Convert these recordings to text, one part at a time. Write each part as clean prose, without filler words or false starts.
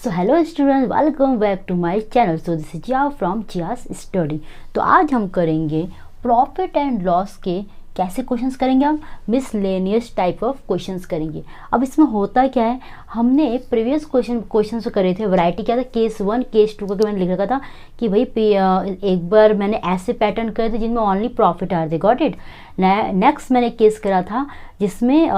So hello students, welcome back to my channel. So this is Jiya from Jiya's study. तो आज हम करेंगे profit and loss के कैसे क्वेश्चंस करेंगे। हम मिसलेनियस टाइप ऑफ क्वेश्चंस करेंगे। अब इसमें होता क्या है, हमने प्रीवियस क्वेश्चंस करे थे, वैरायटी क्या था, केस 1 केस 2 का मैंने लिख रखा था कि भाई एक बार मैंने ऐसे पैटर्न करे थे जिनमें ओनली प्रॉफिट आ रहे थे, गॉट इट। नेक्स्ट मैंने केस करा था जिसमें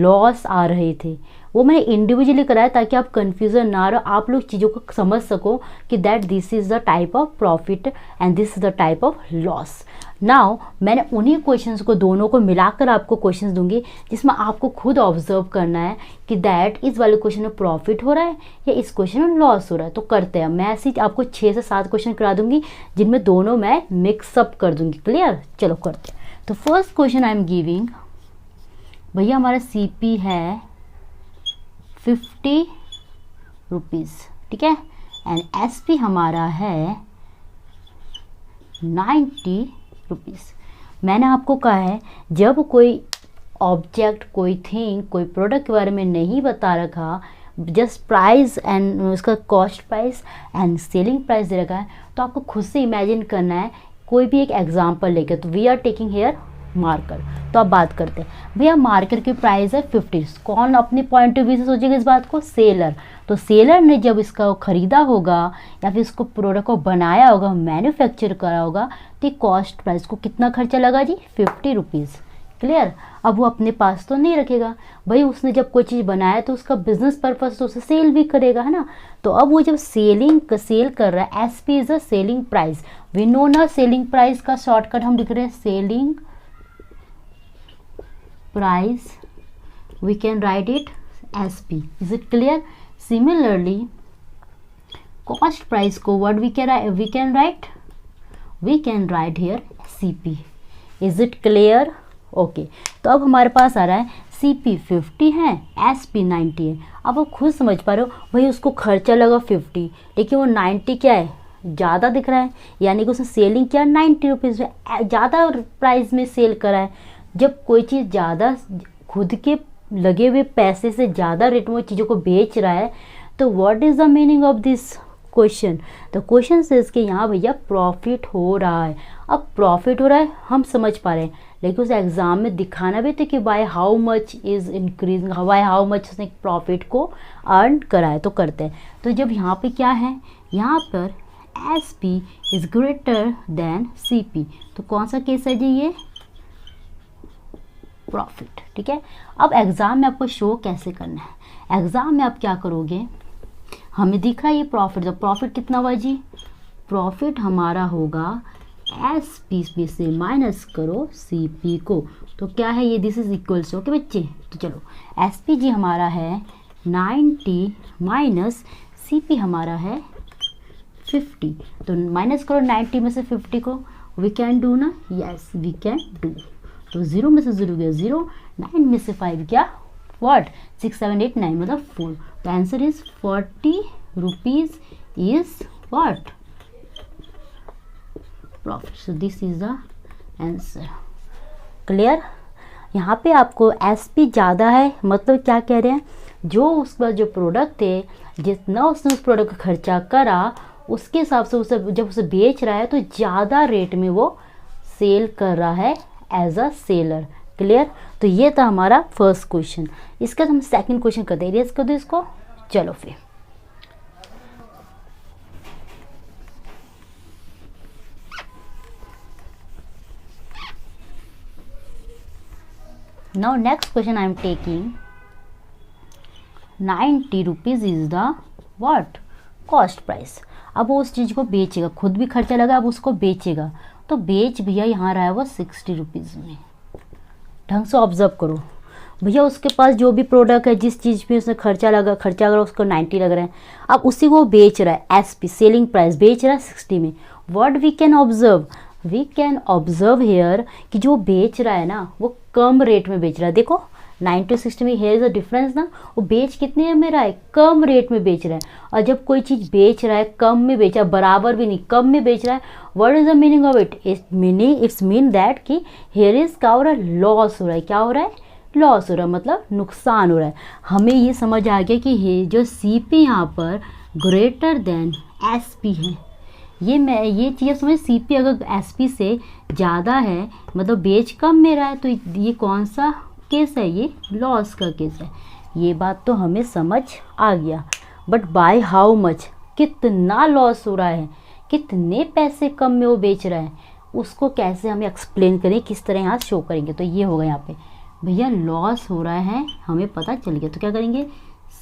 लॉस आ रहे थे, वो मैंने इंडिविजुअली कराया ताकि आप कंफ्यूजन ना रहो, आप लोग चीज़ों को समझ सको कि that this is the type of profit and this is the type of loss. Now मैंने उन्हीं क्वेश्चंस को दोनों को मिलाकर आपको क्वेश्चंस दूंगी जिसमें आपको खुद ऑब्जर्व करना है कि दैट इस वाले क्वेश्चन में प्रॉफिट हो रहा है या इस क्वेश्चन में लॉस हो रहा है। तो करते हैं, मैं ऐसे आपको 6 से 7 क्वेश्चन करा दूंगी जिनमें दोनों मैं मिक्सअप कर दूंगी। क्लियर, चलो करते हैं। तो first question I am giving, भैया हमारा CP है 50 रुपीज़, ठीक है, एंड SP हमारा है 90 रुपीज़। मैंने आपको कहा है जब कोई ऑब्जेक्ट, कोई थिंग, कोई प्रोडक्ट के बारे में नहीं बता रखा, जस्ट प्राइस एंड उसका cost price and selling price दे रखा है, तो आपको खुद से इमेजिन करना है कोई भी एक एग्जांपल लेकर। तो we are taking here marker. तो अब बात करते हैं, भैया मार्कर की प्राइस है 50। कौन अपने पॉइंट ऑफ व्यू से सोचेगा इस बात को? सेलर। तो सेलर ने जब इसका खरीदा होगा या फिर इसको प्रोडक्ट को बनाया होगा, मैन्युफैक्चर करा होगा, तो कॉस्ट प्राइस को कितना खर्चा लगा जी? 50 रुपीज़। क्लियर। अब वो अपने पास तो नहीं रखेगा भाई, उसने जब कोई चीज़ बनाया तो उसका बिजनेस पर्पस तो उसे सेल भी करेगा, है ना। तो अब वो जब सेल कर रहा है, SP is a selling price. We know ना, सेलिंग प्राइस का शॉर्टकट हम लिख रहे हैं selling price, we can write it SP. Is it clear? Similarly, cost price को what we can write here CP. Is it clear? Okay. तो अब हमारे पास आ रहा है CP 50 है, SP 90 है। अब आप खुद समझ पा रहे हो भाई, उसको खर्चा लगा 50, लेकिन वो 90 क्या है, ज़्यादा दिख रहा है, यानी कि उसने सेलिंग किया 90 रुपीज़ में, ज़्यादा प्राइस में सेल करा है। जब कोई चीज़ ज़्यादा खुद के लगे हुए पैसे से ज़्यादा रेट में चीज़ों को बेच रहा है, तो what is the meaning of this question? The question से इसके यहाँ भैया प्रॉफिट हो रहा है। अब प्रॉफिट हो रहा है हम समझ पा रहे हैं, लेकिन उस एग्ज़ाम में दिखाना भी था कि by how much is increasing, by how much उसने प्रॉफिट को अर्न करा है। तो करते हैं। तो जब यहाँ पे क्या है, यहाँ पर SP is greater than CP, तो कौन सा केस है जी? ये प्रॉफिट, ठीक है। अब एग्जाम में आपको शो कैसे करना है, एग्जाम में आप क्या करोगे, हमें दिख रहा है ये प्रॉफिट, तो प्रॉफिट कितना हुआ जी? प्रॉफिट हमारा होगा SP से माइनस करो CP को, तो क्या है ये? दिस इज इक्वल्स, ओके बच्चे। तो चलो SP जी हमारा है 90 माइनस CP हमारा है 50, तो माइनस करो 90 में से 50 को। वी कैन डू ना? Yes we can do. तो 0 में से 0 गया 0, 9 में से 5 क्या? व्हाट? 6 7 8 9 मतलब 4। तो answer is 40 rupees is what? Profit. So this is the answer. Clear. यहाँ पे आपको SP ज़्यादा है, मतलब क्या कह रहे हैं, जो उसका जो प्रोडक्ट थे, जितना उसने उस प्रोडक्ट का खर्चा करा उसके हिसाब से उसे जब उसे बेच रहा है तो ज़्यादा रेट में वो सेल कर रहा है एज अ सेलर। क्लियर। तो ये था हमारा फर्स्ट क्वेश्चन। इसका हम सेकंड क्वेश्चन करते हैं, इरेज कर दो इसको। चलो फिर now next question I am taking 90 rupees is the what? Cost price. अब वो उस चीज़ को बेचेगा, खुद भी खर्चा लगा, अब उसको बेचेगा, तो बेच भैया यहाँ रहा है वो 60 रुपीज़ में। ढंग से ऑब्जर्व करो भैया, उसके पास जो भी प्रोडक्ट है, जिस चीज़ पे उसने खर्चा लगा उसको 90 लग रहा है, अब उसी को बेच रहा है SP सेलिंग प्राइस, बेच रहा है 60 में। What we can observe? We can observe here कि जो बेच रहा है ना वो कम रेट में बेच रहा है। देखो 9 to 60 में हेयर इज अ डिफरेंस ना, वो बेच कितने में रहा है? कम रेट में बेच रहा है। और जब कोई चीज़ बेच रहा है कम में बेच रहा है, बराबर भी नहीं कम में बेच रहा है, what is the meaning of it? It's mean that कि हेयर इज क्या हो रहा है? लॉस हो रहा है। क्या हो रहा है? लॉस हो रहा है, मतलब नुकसान हो रहा है। हमें ये समझ आ गया कि ये जो CP यहाँ पर ग्रेटर देन SP है। ये चीज़ समझ, CP अगर SP से ज़्यादा है मतलब बेच कम में रहा है तो ये कौन सा केस है, ये लॉस का केस है। ये बात तो हमें समझ आ गया। बट बाय हाउ मच, कितना लॉस हो रहा है, कितने पैसे कम में वो बेच रहा है, उसको कैसे हमें एक्सप्लेन करें, किस तरह यहाँ शो करेंगे। तो ये होगा यहाँ पे भैया लॉस हो रहा है, हमें पता चल गया। तो क्या करेंगे,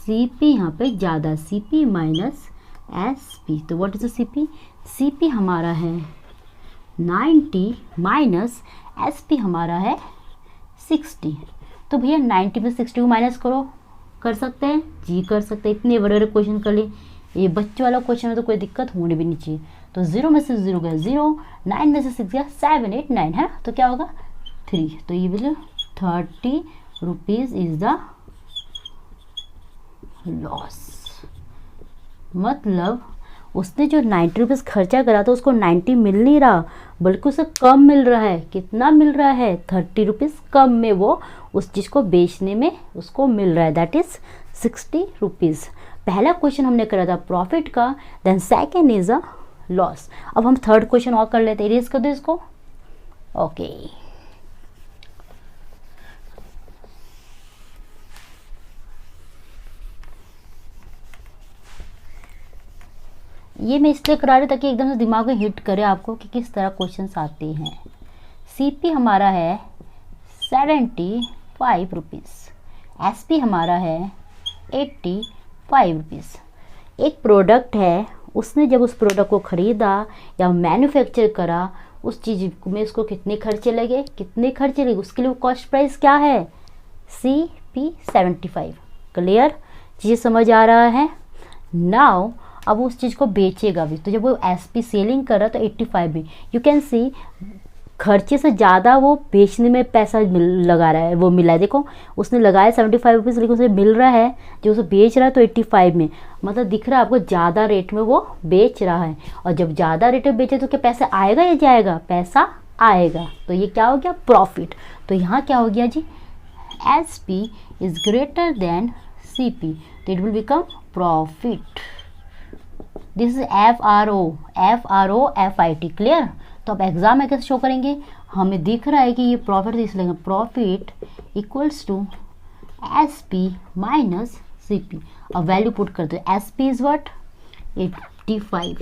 CP यहाँ पे ज़्यादा, CP माइनस SP। तो व्हाट इज CP, CP हमारा है 90 माइनस SP हमारा है 60। तो भैया 90 में 60 को माइनस करो, कर सकते हैं जी, कर सकते हैं। इतने बड़े बड़े क्वेश्चन कर लिए, ये बच्चों वाला क्वेश्चन में तो कोई दिक्कत होने भी नहीं चाहिए। तो 0 में से 0 गया 0, 9 में से 6 गया 7 8 9 है, तो क्या होगा 3। तो ये बोले 30 रुपीज़ इज द लॉस। मतलब उसने जो 90 रुपीज़ खर्चा करा था उसको 90 मिल नहीं रहा, बल्कि उसे कम मिल रहा है। कितना मिल रहा है, 30 रुपीज़ कम में वो उस चीज़ को बेचने में उसको मिल रहा है, दैट इज़ 60 रुपीज़। पहला क्वेश्चन हमने करा था प्रॉफिट का, then second is a loss. अब हम थर्ड क्वेश्चन और कर लेते हैं, इरेज कर दो इसको। ओके ये मैं इसलिए करा रही ताकि एकदम से दिमाग में हिट करे आपको कि किस तरह क्वेश्चंस आते हैं। CP हमारा है 75 रुपीज़, SP हमारा है 85 रुपीज़। एक प्रोडक्ट है, उसने जब उस प्रोडक्ट को ख़रीदा या मैन्युफैक्चर करा, उस चीज़ में उसको कितने खर्चे लगे, उसके लिए कॉस्ट प्राइस क्या है, CP 75। क्लियर, चीज़ समझ आ रहा है। नाउ अब उस चीज़ को बेचेगा भी, तो जब वो SP सेलिंग कर रहा है तो 85 भी, यू कैन सी खर्चे से ज़्यादा वो बेचने में पैसा लगा रहा है, वो मिला है। देखो उसने लगाया 75 रुपीज़, लेकिन उसे मिल रहा है जो उसे बेच रहा है तो 85 में, मतलब दिख रहा है आपको ज़्यादा रेट में वो बेच रहा है। और जब ज़्यादा रेट में बेचे तो क्या पैसा आएगा या जाएगा, पैसा आएगा। तो ये क्या हो गया, प्रॉफिट। तो यहाँ क्या हो गया जी, SP is greater than CP, तो it will become profit. This is FROFIT। Clear. तो अब एग्जाम में कैसे शो करेंगे, हमें दिख रहा है कि ये प्रॉफिट, इसलिए profit equals to SP minus CP। अब वैल्यू पुट करते हैं, SP इज व्हाट 85,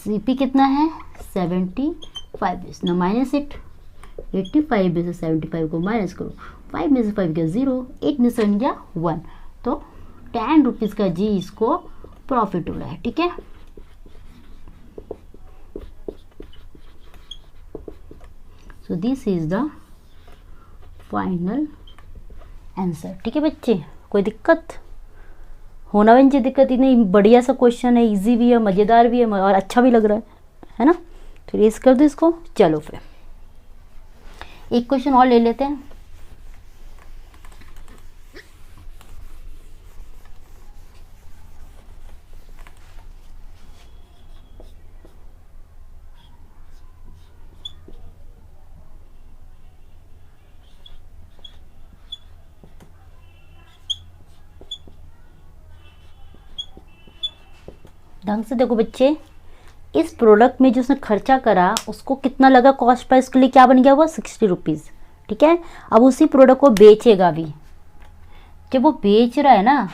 CP कितना है 75, ना माइनस इट, 85 में से 75 को माइनस करो, 5 में से 5 गया 0, 8 में से 7 गया 1, तो 10 रुपीज़ का जी इसको प्रॉफिट हो रहा है। ठीक है, सो this is the final answer. ठीक है बच्चे, कोई दिक्कत होना भी नहीं चाहिए, दिक्कत इतनी बढ़िया सा क्वेश्चन है, इजी भी है, मज़ेदार भी है और अच्छा भी लग रहा है ना। तो रेस कर दो इसको। चलो फिर एक क्वेश्चन और ले लेते हैं। ढंग से देखो बच्चे, इस प्रोडक्ट में जो उसने खर्चा करा उसको कितना लगा, कॉस्ट प्राइस के लिए क्या बन गया वो 60 रुपीज़। ठीक है, अब उसी प्रोडक्ट को बेचेगा भी, जब वो बेच रहा है ना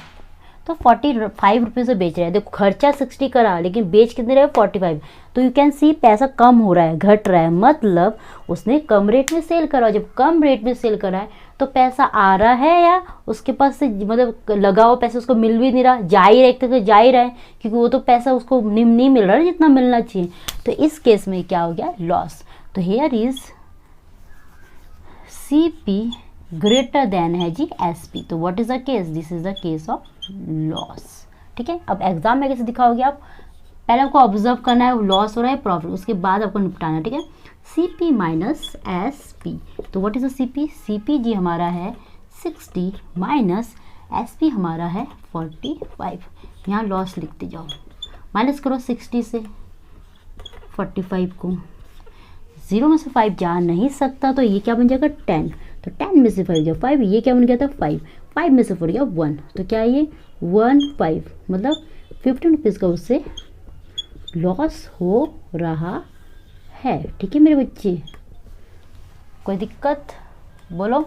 तो 45 रुपीज़ से बेच रहा है। देखो खर्चा 60 करा लेकिन बेच कितने रहे 45, तो यू कैन सी पैसा कम हो रहा है, घट रहा है, मतलब उसने कम रेट में सेल करा। जब कम रेट में सेल करा है तो पैसा आ रहा है या उसके पास से मतलब लगा हुआ पैसा उसको मिल भी नहीं रहा, जा ही रहे तो जा ही रहा है, क्योंकि वो तो पैसा उसको नहीं मिल रहा है जितना मिलना चाहिए। तो इस केस में क्या हो गया, लॉस। तो here is CP greater than है जी SP, तो what is the case, this is the case of loss. ठीक है, अब एग्जाम में कैसे दिखाओगे आप, पहले आपको ऑब्जर्व करना है लॉस हो रहा है प्रॉफिट, उसके बाद आपको निपटाना है। ठीक है, CP माइनस SP, तो what is the CP, CP जी हमारा है 60 माइनस SP हमारा है 45। यहाँ लॉस लिखते जाओ, माइनस करो 60 से 45 को, 0 में से 5 जा नहीं सकता तो ये क्या बन जाएगा 10, तो 10 में से 5 गया 5, ये क्या बन गया था 5, 5 में से 4 गया 1, तो क्या है ये 1 5, मतलब ₹15 का उससे लॉस हो रहा है। ठीक है मेरे बच्चे, कोई दिक्कत बोलो,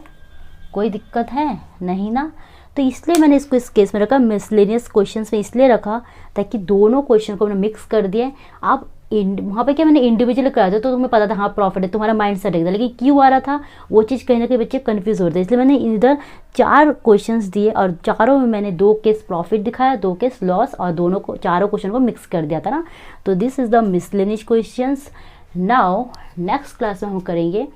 कोई दिक्कत है नहीं ना। तो इसलिए मैंने इसको इस केस में रखा, मिसलेनियस क्वेश्चंस में इसलिए रखा ताकि दोनों क्वेश्चन को मैंने मिक्स कर दिया। आप वहाँ पे क्या मैंने इंडिविजुअल कराया था तो तुम्हें पता था हाँ प्रॉफिट है, तुम्हारा माइंड सेट एकदम, लेकिन क्यों आ रहा था वो चीज़ कहीं ना कहीं बच्चे कंफ्यूज हो रहे थे। इसलिए मैंने इधर 4 क्वेश्चंस दिए और चारों में मैंने 2 केस प्रॉफिट दिखाया, 2 केस लॉस, और दोनों को चारों क्वेश्चन को मिक्स कर दिया था ना। तो this is the miscellaneous questions. Now next class में हम करेंगे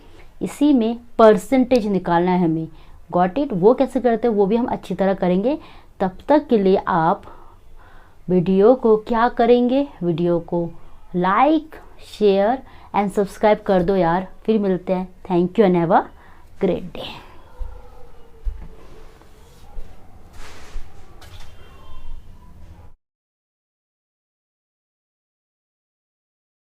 इसी में परसेंटेज निकालना है हमें। Got it? वो कैसे करते हैं वो भी हम अच्छी तरह करेंगे। तब तक के लिए आप वीडियो को क्या करेंगे, वीडियो को लाइक शेयर एंड सब्सक्राइब कर दो यार। फिर मिलते हैं। Thank you and have a great day.